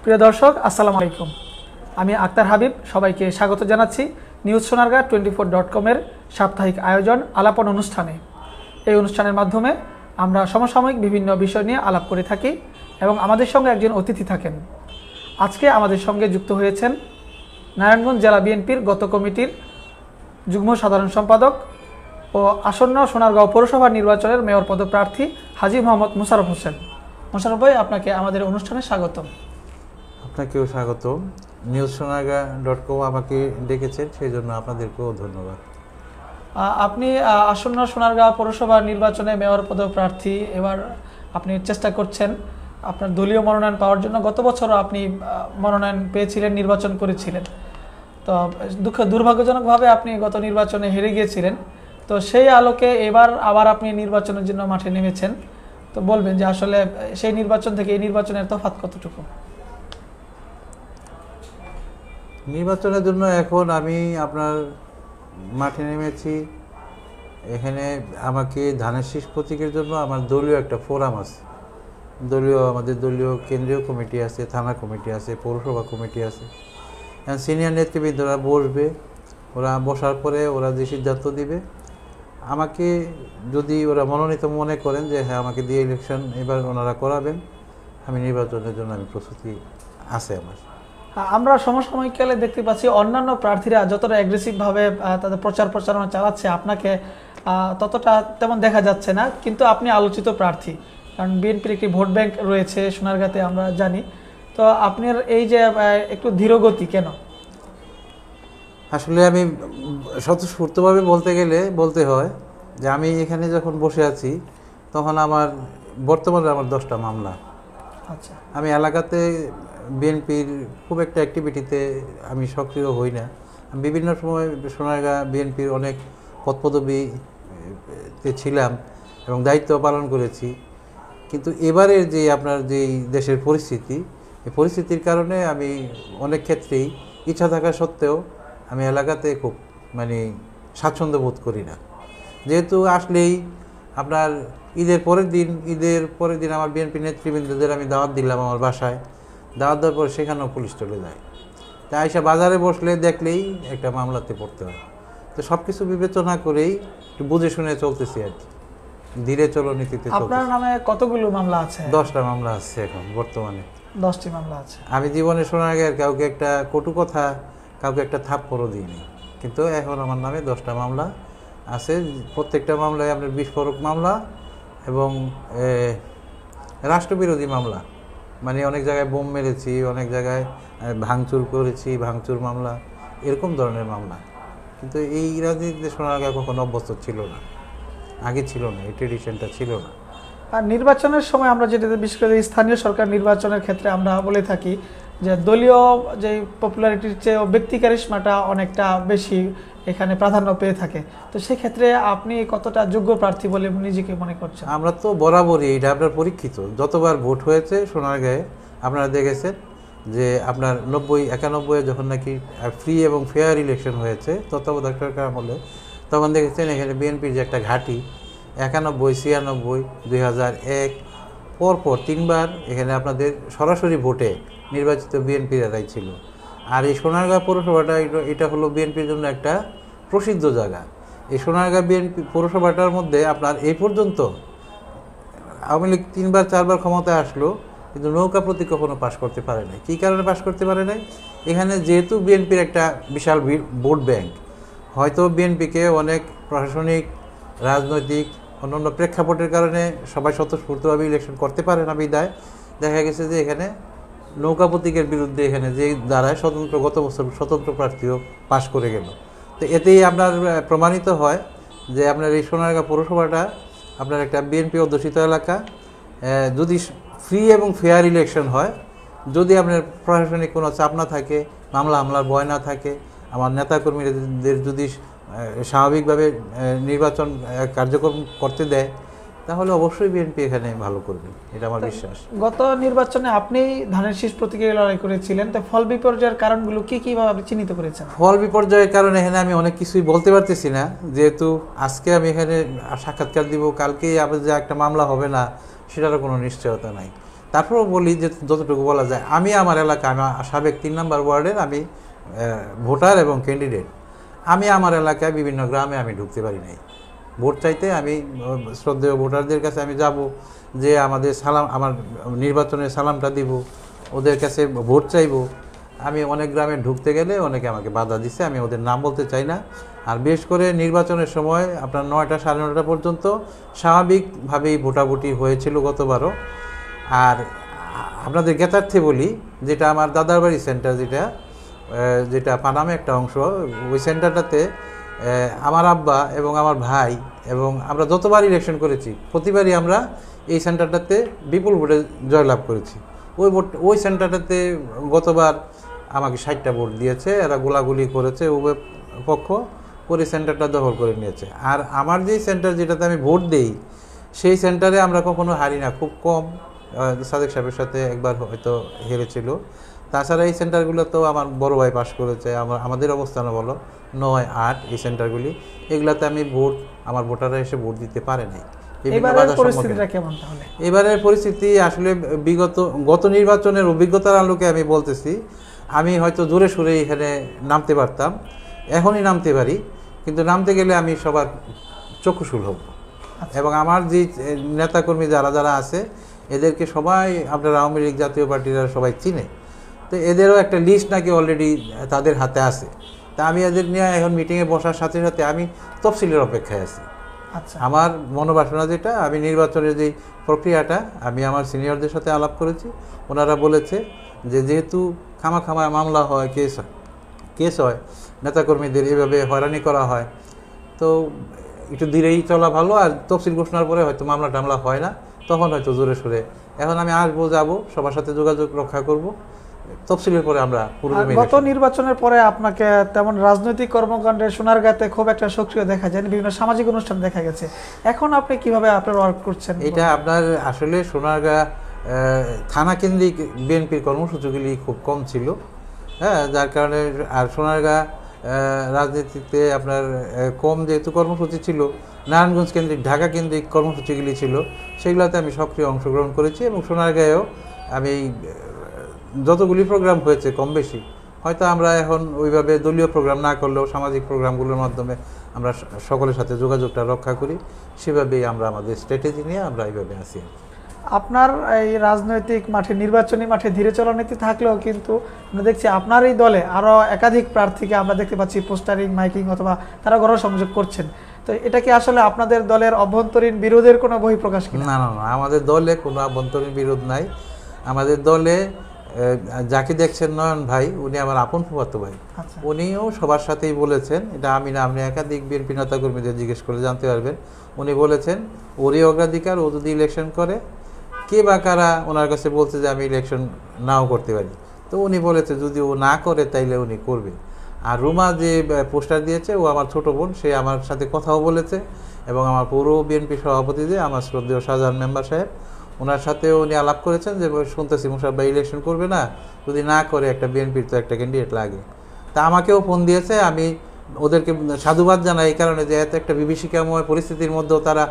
প্রিয় দর্শক আসসালামু আলাইকুম। আমি আক্তার হাবিব সবাইকে স্বাগত জানাচ্ছি নিউজ সোনারগাঁ 24.com-এর সাপ্তাহিক আয়োজন আলাপন অনুষ্ঠানে। এই অনুষ্ঠানের মাধ্যমে আমরা সমসাময়িক বিভিন্ন বিষয় নিয়ে আলাপ করে থাকি এবং আমাদের সঙ্গে একজন অতিথি থাকেন। আজকে আমাদের সঙ্গে যুক্ত হয়েছেন নারায়ণগঞ্জ জেলা বিএনপির গত কমিটির যুগ্ম সাধারণ সম্পাদক ও আসন্ন সোনারগাঁও পৌরসভা নির্বাচনের মেয়র পদপ্রার্থী হাজী মোহাম্মদ মোশাররফ হোসেন। মোশাররফ ভাই, আপনাকে আমাদের অনুষ্ঠানে স্বাগতম। আপনাকেও স্বাগত। নিউজ সোনারগাঁ.com আমাকে ডেকেছেন, সেই জন্য আপনাদেরকেও ধন্যবাদ। আপনি আসন্ন সোনারগাঁও পৌরসভা নির্বাচনে মেয়র পদপ্রার্থী। এবার আপনি চেষ্টা করছেন আপনার দলীয় মনোনয়ন পাওয়ার জন্য। গত বছরও আপনি মনোনয়ন পেয়েছিলেন, নির্বাচন করেছিলেন। তো দুর্ভাগ্যজনকভাবে আপনি গত নির্বাচনে হেরে গিয়েছিলেন। তো সেই আলোকে এবার আবার আপনি নির্বাচনের জন্য মাঠে নেমেছেন। তো বলবেন যে আসলে সেই নির্বাচন থেকে এই নির্বাচনের তফাৎ কতটুকু? নির্বাচনের জন্য এখন আমি আপনার মাঠে নেমেছি। এখানে আমাকে ধানের শীষ প্রতীকের জন্য আমার দলীয় একটা ফোরাম আছে। আমাদের দলীয় কেন্দ্রীয় কমিটি আছে, থানা কমিটি আছে, পৌরসভা কমিটি আছে। সিনিয়র নেতৃবৃন্দরা বসবে, ওরা বসার পরে ওরা যে সিদ্ধান্ত দিবে, আমাকে যদি ওরা মনোনীত মনে করেন যে হ্যাঁ আমাকে দিয়ে ইলেকশন এবার ওনারা করাবেন, আমি নির্বাচনের জন্য আমি প্রস্তুতি আছে আমার। আমরা সমসাময়িককালে দেখতে পাচ্ছি অন্যান্য প্রার্থীরা যতটা অ্যাগ্রেসিভভাবে তাদের প্রচারণা চালাচ্ছে, আপনাকে ততটা তেমন দেখা যাচ্ছে না। কিন্তু আপনি আলোচিত প্রার্থী, কারণ বিএনপির একটি ভোট ব্যাংক রয়েছে সোনারগাঁতে, আমরা জানি। তো আপনার এই যে একটু ধীরগতি কেন? আসলে আমি স্বতঃস্ফূর্তভাবে বলতে হয় যে আমি এখানে যখন বসে আছি তখন বর্তমানে আমার 10টা মামলা। আচ্ছা, আমি এলাকাতে বিএনপির খুব একটা অ্যাক্টিভিটিতে আমি সক্রিয় হই না। আমি বিভিন্ন সময় সোনারগাঁ বিএনপির অনেক পদপদবীতে ছিলাম এবং দায়িত্ব পালন করেছি। কিন্তু এবারের যে আপনার যেই দেশের পরিস্থিতি, এই পরিস্থিতির কারণে আমি অনেক ক্ষেত্রেই ইচ্ছা থাকা সত্ত্বেও আমি এলাকাতে খুব স্বাচ্ছন্দ্য বোধ করি না। যেহেতু আসলেই আপনার ঈদের পরের দিন আমার বিএনপি নেতৃবৃন্দদের আমি দাওয়াত দিলাম আমার বাসায়। দাওয়াত দেওয়ার পর সেখানেও পুলিশ চলে যায়। তাই আইসা বাজারে বসলে দেখলেই একটা মামলাতে পড়তে হয়। তো সব কিছু বিবেচনা করেই একটু বুঝে শুনে চলতেছি আর কি, ধীরে চলনীতিতে। আপনার নামে কতগুলো মামলা আছে? 10টা মামলা আছে এখন বর্তমানে। 10টি মামলা আছে। আমি জীবনে সোনারগাঁয়ের কাউকে একটা কটু কথা, কাউকে একটা থাপ্পড়ও দিইনি, কিন্তু এখন আমার নামে 10টা মামলা আছে। প্রত্যেকটা মামলায় আপনার বিস্ফোরক মামলা এবং রাষ্ট্রবিরোধী মামলা। অনেক জায়গায় বোম মেরেছি, অনেক জায়গায় ভাঙচুর করেছি, ভাঙচুর মামলা, এরকম ধরনের মামলা। কিন্তু এই রাজনীতিতে সোনারগাঁ কখনো অভ্যস্ত ছিল না, আগে ছিল না, এই ট্রেডিশনটা ছিল না। আর নির্বাচনের সময় আমরা যেটা বিশেষ করে স্থানীয় সরকার নির্বাচনের ক্ষেত্রে আমরা বলে থাকি যে দলীয় যে পপুলারিটির চেয়ে ব্যক্তি ক্যারিশমাটা অনেকটা বেশি এখানে প্রাধান্য পেয়ে থাকে। তো সেক্ষেত্রে আপনি কতটা যোগ্য প্রার্থী বলে নিজেকে মনে করছেন? আমরা তো বরাবরই এটা আপনার পরীক্ষিত। যতবার ভোট হয়েছে সোনারগাঁয়ে আপনারা দেখেছেন যে আপনার 90-91 যখন নাকি ফ্রি এবং ফেয়ার ইলেকশন হয়েছে তত্ত্বাবধায়ক সরকার আমলে, তখন দেখেছেন এখানে বিএনপির যে একটা ঘাঁটি 91, 96, 2001 পরপর 3বার এখানে আপনাদের সরাসরি ভোটে নির্বাচিত বিএনপিরাই ছিল। আর এই সোনারগাঁ পৌরসভাটা এটা হলো বিএনপির জন্য একটা প্রসিদ্ধ জায়গা। এই সোনারগাঁ বিএনপি পৌরসভাটার মধ্যে আপনার এই পর্যন্ত আওয়ামী লীগ 3-4বার ক্ষমতায় আসলো, কিন্তু নৌকা প্রতীক কখনো পাশ করতে পারে নাই। কী কারণে পাশ করতে পারে নাই? এখানে যেহেতু বিএনপির একটা বিশাল ভোট ব্যাংক, হয়তো বিএনপিকে অনেক প্রশাসনিক, রাজনৈতিক অন্যান্য প্রেক্ষাপটের কারণে সবাই স্বতঃস্ফূর্তভাবে ইলেকশন করতে পারে না। বিদায় দেখা গেছে যে এখানে নৌকা প্রতীকের বিরুদ্ধে এখানে যে দ্বারায় গত বছর স্বতন্ত্র প্রার্থীও পাশ করে গেল। তো এতেই আপনার প্রমাণিত হয় যে আপনার এই সোনারগাঁ পৌরসভাটা আপনার একটা বিএনপি অধ্যুষিত এলাকা। যদি ফ্রি এবং ফেয়ার ইলেকশন হয়, যদি আপনার প্রশাসনিক কোনো চাপ না থাকে, হামলার ভয় না থাকে, আমার নেতাকর্মীদের যদি স্বাভাবিকভাবে নির্বাচন কার্যক্রম করতে দেয়, তাহলে অবশ্যই বিএনপি এখানে ভালো করবে, এটা আমার বিশ্বাস। গত নির্বাচনে আপনি ধানের শীষ প্রতীকে লড়াই করেছিলেন, তো ফল বিপর্যয়ের কারণগুলো কিভাবে আপনি চিহ্নিত করেছেন? ফল বিপর্যয়ের কারণে এখানে আমি অনেক কিছুই বলতে পারতেছি না, যেহেতু আজকে আমি এখানে সাক্ষাৎকার দিব, কালকেই আবার যে একটা মামলা হবে না সেটারও কোনো নিশ্চয়তা নাই। তারপরেও বলি যে যতটুকু বলা যায়, আমি আমার এলাকা, আমি সাবেক 3 নম্বর ওয়ার্ডের আমি ভোটার এবং ক্যান্ডিডেট। আমি আমার এলাকায় বিভিন্ন গ্রামে আমি ঢুকতে পারি নাই। ভোট চাইতে আমি শ্রদ্ধেয় ভোটারদের কাছে আমি যাব, যে আমাদের সালাম, আমার নির্বাচনের সালামটা দিব, ওদের কাছে ভোট চাইব। আমি অনেক গ্রামে ঢুকতে গেলে অনেকে আমাকে বাধা দিছে, আমি ওদের নাম বলতে চাই না। আর বিশেষ করে নির্বাচনের সময় আপনার 9টা সাড়ে 9টা পর্যন্ত স্বাভাবিকভাবেই ভোটাভুটি হয়েছিল গতবারও। আর আপনাদের জ্ঞাতার্থে বলি, যেটা আমার দাদার বাড়ি সেন্টার, যেটা পানামে একটা অংশ, ওই সেন্টারটাতে আমার আব্বা এবং আমার ভাই এবং আমরা যতবার ইলেকশন করেছি প্রতিবারই আমরা এই সেন্টারটাতে বিপুল ভোটে জয়লাভ করেছি। ওই সেন্টারটাতে গতবার আমাকে 60টা ভোট দিয়েছে, এরা গোলাগুলি করেছে উভয় পক্ষ, করে সেন্টারটা দখল করে নিয়েছে। আর আমার যেই সেন্টার যেটাতে আমি ভোট দেই, সেই সেন্টারে আমরা কখনো হারি না, খুব কম। সাদেক সাহেবের সাথে একবার হয়তো হেরেছিল। তাছাড়া এই সেন্টারগুলোতেও আমার বড় ভাই পাশ করেছে। আমাদের অবস্থানও বলো 9, 8 এই সেন্টারগুলি, এগুলাতে আমি আমার ভোটাররা এসে ভোট দিতে পারে নাই। এবারের পরিস্থিতি আসলে গত নির্বাচনের অভিজ্ঞতার আলোকে আমি বলতেছি, আমি হয়তো জোরে সোরে এখানে নামতে পারতাম, এখনই নামতে পারি, কিন্তু নামতে গেলে আমি সবার চক্ষুশূল হব। এবং আমার যে নেতাকর্মী যারা আছে, এদেরকে সবাই আপনার আওয়ামী লীগ, জাতীয় পার্টিরা সবাই চিনে। তো এদেরও একটা লিস্ট নাকি অলরেডি তাদের হাতে আছে। তা আমি এদের নিয়ে এখন মিটিংয়ে বসার সাথে সাথে আমি তফসিলের অপেক্ষায় আছি। আমার মনোবাসনা যেটা, আমি নির্বাচনের যে প্রক্রিয়াটা, আমি আমার সিনিয়রদের সাথে আলাপ করেছি। ওনারা বলেছে যে যেহেতু খামাখামায় মামলা হয়, কেস হয়, নেতাকর্মীদের এভাবে হয়রানি করা হয়, তো একটু ধীরেই চলা ভালো। আর তফসিল ঘোষণার পরে হয়তো মামলা টামলা হয় না, তখন হয়তো জোরে সোরে। এখন আমি আসবো, যাবো, সবার সাথে যোগাযোগ রক্ষা করব। তফসিলের পরে আমরা গত নির্বাচনের পরে আপনাকে তেমন রাজনৈতিক কর্মকাণ্ডে সোনারগাঁতে খুব একটা সক্রিয় দেখা যায়, বিভিন্ন সামাজিক অনুষ্ঠান দেখা গেছে। এখন আপনি কিভাবে আপনার ওয়ার্ক করছেন? এটা আপনার আসলে সোনারগাঁ থানা কেন্দ্রিক বিএনপির কর্মসূচিগুলি খুব কম ছিল, হ্যাঁ, যার কারণে। আর সোনারগাঁ রাজনীতিতে আপনার কম যেহেতু কর্মসূচি ছিল, নারায়ণগঞ্জ কেন্দ্রিক, ঢাকা কেন্দ্রিক কর্মসূচিগুলি ছিল, সেগুলোতে আমি সক্রিয় অংশগ্রহণ করেছি। এবং সোনারগাঁয়েও আমি যতগুলি প্রোগ্রাম হয়েছে কম বেশি, হয়তো আমরা এখন ওইভাবে দলীয় প্রোগ্রাম না করলেও সামাজিক প্রোগ্রামগুলোর মাধ্যমে আমরা সকলের সাথে যোগাযোগটা রক্ষা করি। সেভাবেই আমরা আমাদের স্ট্র্যাটেজি নিয়ে আমরা এইভাবে আসি। আপনার এই রাজনৈতিক মাঠে, নির্বাচনী মাঠে ধীরে চলা নীতি থাকলেও কিন্তু আমরা দেখছি আপনার এই দলে আরও একাধিক প্রার্থীকে আমরা দেখতে পাচ্ছি পোস্টারিং, মাইকিং অথবা তারা গণসংযোগ করছেন। তো এটা কি আসলে আপনাদের দলের অভ্যন্তরীণ বিরোধের কোনো বহিঃপ্রকাশ? না, আমাদের দলে কোনো অভ্যন্তরীণ বিরোধ নাই। আমাদের দলে যাকে দেখছেন নয়ন ভাই, উনি আমার আপন ফুফাতো ভাই। উনিও সবার সাথেই বলেছেন, এটা আমি না, আপনি একাধিক বিএনপি নেতা কর্মীদের জিজ্ঞেস করে জানতে পারবেন। উনি বলেছেন ওরই অগ্রাধিকার, ও যদি ইলেকশন করে, কে বা কারা ওনার কাছে বলছে যে আমি ইলেকশন নাও করতে পারি, তো উনি বলেছে যদি ও না করে তাইলে উনি করবে। আর রুমা যে পোস্টার দিয়েছে, ও আমার ছোট বোন, সে আমার সাথে কথাও বলেছে। এবং আমার পৌর বিএনপি সভাপতি যে আমার শ্রদ্ধেয় শাহজাহান মেম্বার সাহেব, ওনার সাথেও উনি আলাপ করেছেন যে শুনতেছি মুশারফ ভাই ইলেকশন করবে না, যদি না করে একটা বিএনপির তো একটা ক্যান্ডিডেট লাগে। তা আমাকেও ফোন দিয়েছে, আমি ওদেরকে সাধুবাদ জানাই এই কারণে যে এত একটা বিভীষিকাময় পরিস্থিতির মধ্যেও তারা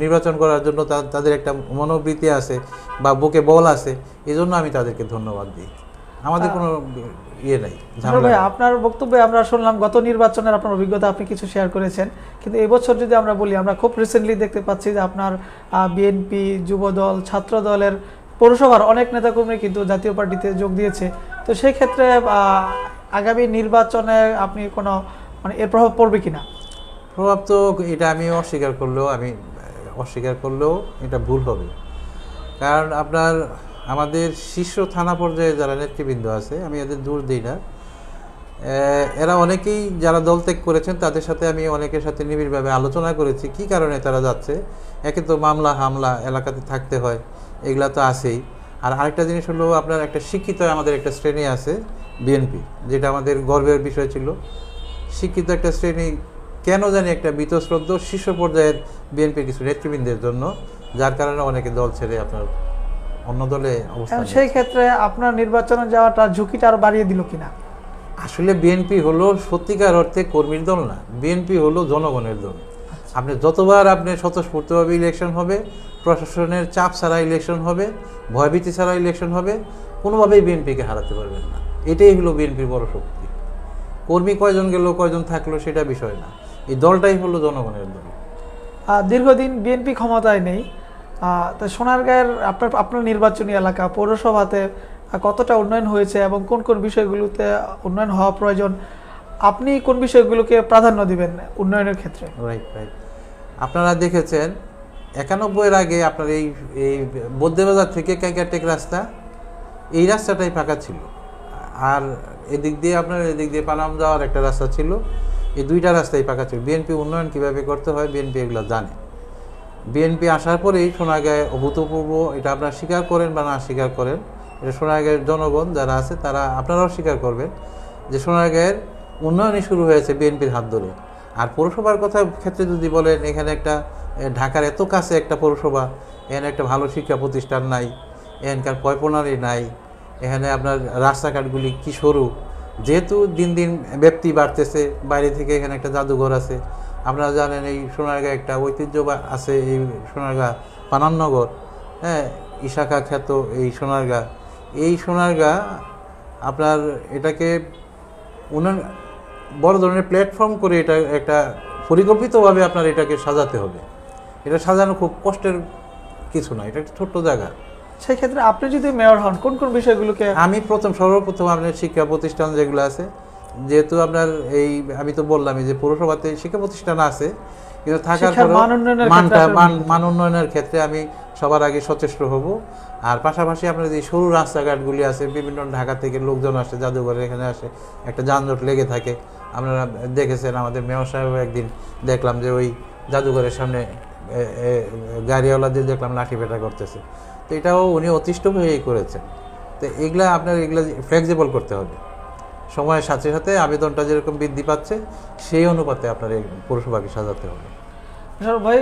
নির্বাচন করার জন্য তাদের একটা মনোবৃত্তি আছে বা বুকে বল আছে, এই জন্য আমি তাদেরকে ধন্যবাদ দিই। আমাদের কোনো ইয়ে নাই। আপনার বক্তব্যে আমরা শুনলাম গত নির্বাচনের আপনার অভিজ্ঞতা আপনি কিছু শেয়ার করেছেন, কিন্তু এবছর যদি আমরা বলি, আমরা খুব রিসেন্টলি দেখতে পাচ্ছি যে আপনার বিএনপি, যুবদল, ছাত্র দলের, পৌরসভার অনেক নেতাকর্মী কিন্তু জাতীয় পার্টিতে যোগ দিয়েছে। তো সেই ক্ষেত্রে আগামী নির্বাচনে আপনি কোনো এর প্রভাব পড়বে কিনা? প্রভাব তো এটা আমি অস্বীকার করলেও এটা ভুল হবে। কারণ আপনার আমাদের শীর্ষ থানা পর্যায়ে যারা নেতৃবৃন্দ আছে, আমি এদের দূর দিই না, এরা অনেকেই যারা দল ত্যাগ করেছেন, তাদের সাথে আমি অনেকের সাথে নিবিড়ভাবে আলোচনা করেছি কি কারণে তারা যাচ্ছে। একে তো মামলা হামলা এলাকাতে থাকতে হয়, এগুলা তো আছেই। আর আরেকটা জিনিস হলো, আপনার একটা শিক্ষিত আমাদের একটা শ্রেণী আছে বিএনপি, যেটা আমাদের গর্বের বিষয় ছিল। শিক্ষিত একটা শ্রেণী কেন জানি একটা বীতশ্রদ্ধ শীর্ষ পর্যায়ের বিএনপির কিছু নেতৃবৃন্দের জন্য, যার কারণে অনেকে দল ছেড়ে আপনার অন্য দলে অবস্থান। সেই ক্ষেত্রে আপনার নির্বাচনে যাওয়াটা ঝুঁকিটা আরো বাড়িয়ে দিল কিনা? আসলে বিএনপি হলো সত্যিকার অর্থে কর্মীর দল না, বিএনপি হলো জনগণের দল। আপনি যতবার আপনি স্বতঃস্ফূর্তভাবে ইলেকশন হবে, প্রশাসনের চাপ ছাড়া ইলেকশন হবে, ভয়ভীতি ছাড়া ইলেকশন হবে, কোনোভাবেই বিএনপিকে হারাতে পারবেন না। এটাই হলো বিএনপির বড় শক্তি। কর্মী কয়জন গেল কয়জন থাকলো সেটা বিষয় না, এই দলটাই হলো জনগণের দল। দীর্ঘদিন বিএনপি ক্ষমতায় নেই, তো সোনারগাঁয়ের আপনার নির্বাচনী এলাকা পৌরসভাতে কতটা উন্নয়ন হয়েছে এবং কোন কোন বিষয়গুলোতে উন্নয়ন হওয়া প্রয়োজন, আপনি কোন বিষয়গুলোকে প্রাধান্য দিবেন উন্নয়নের ক্ষেত্রে? রাইট রাইট আপনারা দেখেছেন 91-এর আগে আপনার এই এই বদ্যবাজার থেকে কাইকারটেক রাস্তা, এই রাস্তাটাই ফাঁকা ছিল। আর এদিক দিয়ে পানাম যাওয়ার একটা রাস্তা ছিল, এই দুইটা রাস্তাই ফাঁকা ছিল। বিএনপি উন্নয়ন কীভাবে করতে হয় বিএনপি এগুলো জানে। বিএনপি আসার পরেই সোনারগাঁয়ে অভূতপূর্ব, এটা আপনারা স্বীকার করেন বা না স্বীকার করেন, এটা সোনারগাঁয়ের জনগণ যারা আছে তারা আপনারাও স্বীকার করবেন যে সোনারগাঁয়ের উন্নয়নই শুরু হয়েছে বিএনপির হাত ধরে। আর পৌরসভার কথা ক্ষেত্রে যদি বলেন, এখানে একটা ঢাকার এত কাছে একটা পৌরসভা, এখানে একটা ভালো শিক্ষা প্রতিষ্ঠান নাই, এখানকার পয়প্রণালী নাই, এখানে আপনার রাস্তাঘাটগুলি কি সরু, যেহেতু দিন দিন ব্যাপ্তি বাড়তেছে, বাইরে থেকে এখানে একটা জাদুঘর আছে। আপনারা জানেন এই সোনারগাঁ একটা ঐতিহ্য আছে, এই সোনারগাঁ পানামনগর, হ্যাঁ, ইশাখা খ্যাত এই সোনারগাঁ আপনার এটাকে উন্নয়ন বড় ধরনের প্ল্যাটফর্ম করে এটা একটা পরিকল্পিতভাবে আপনার এটাকে সাজাতে হবে। এটা সাজানো খুব কষ্টের কিছু না, এটা একটা ছোট্ট জায়গা। সেই ক্ষেত্রে আপনি যদি মেয়র হন কোন কোন বিষয়গুলোকে? আমি সর্বপ্রথম আপনার শিক্ষা প্রতিষ্ঠান যেগুলো আছে, যেহেতু আপনার এই আমি তো বললামই যে পৌরসভাতে শিক্ষা প্রতিষ্ঠান আছে, কিন্তু থাকার পরে মান উন্নয়নের ক্ষেত্রে আমি সবার আগে সচেষ্ট হব। আর পাশাপাশি আপনার যে সরু রাস্তাঘাটগুলি আছে, বিভিন্ন ঢাকা থেকে লোকজন আসে, জাদুঘরের এখানে আসে, একটা যানজট লেগে থাকে। আপনারা দেখেছেন আমাদের মেয়র সাহেব একদিন দেখলাম যে ওই জাদুঘরের সামনে গাড়িওয়ালাদের দেখলাম লাঠি পেটা করতেছে। তো এটাও উনি অতিষ্ঠ হয়েই করেছেন। তো এগুলা ফ্লেক্সিবল করতে হবে, সময়ের সাথে সাথে আবেদনটা যেরকম বৃদ্ধি পাচ্ছে সেই অনুপাতে আপনার এই পৌরসভাকে সাজাতে হবে। মোশাররফ ভাই,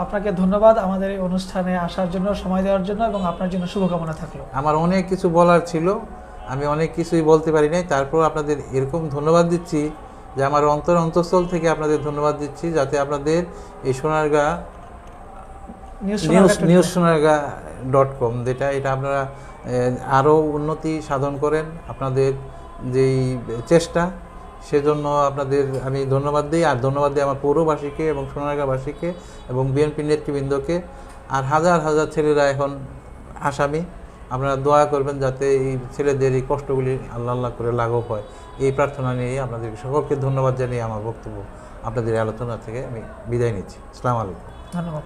আপনাকে ধন্যবাদ আমাদের এই অনুষ্ঠানে আসার জন্য, সময় দেওয়ার জন্য, এবং আপনার জন্য শুভকামনা থাকলো। আমার অনেক কিছু বলার ছিল, আমি অনেক কিছুই বলতে পারি নাই, তারপর আপনাদের এরকম ধন্যবাদ দিচ্ছি যে আমার অন্তঃস্থল থেকে আপনাদের ধন্যবাদ দিচ্ছি, যাতে আপনাদের এই সোনারগাঁ NewsSonarga.com এটা আপনারা আরও উন্নতি সাধন করেন। আপনাদের যেই চেষ্টা, সেজন্য আপনাদের আমি ধন্যবাদ দিই। আর ধন্যবাদ দিই আমার পৌরবাসীকে এবং সোনারগাঁবাসীকে এবং বিএনপি নেতৃবৃন্দকে। আর হাজার হাজার ছেলেরা এখন আসামি, আপনারা দোয়া করবেন যাতে এই ছেলেদের এই কষ্টগুলি আল্লাহ করে লাঘব হয়, এই প্রার্থনা নিয়ে আপনাদের সকলকে ধন্যবাদ জানিয়ে আমার বক্তব্য আপনাদের আলোচনা থেকে আমি বিদায় নিচ্ছি। আসসালামু আলাইকুম। ধন্যবাদ।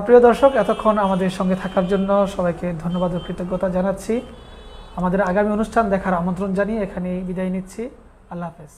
প্রিয় দর্শক, এতক্ষণ আমাদের সঙ্গে থাকার জন্য সবাইকে ধন্যবাদ ও কৃতজ্ঞতা জানাচ্ছি। আমাদের আগামী অনুষ্ঠান দেখার আমন্ত্রণ জানিয়ে এখানেই বিদায় নিচ্ছি। আল্লাহ হাফেজ।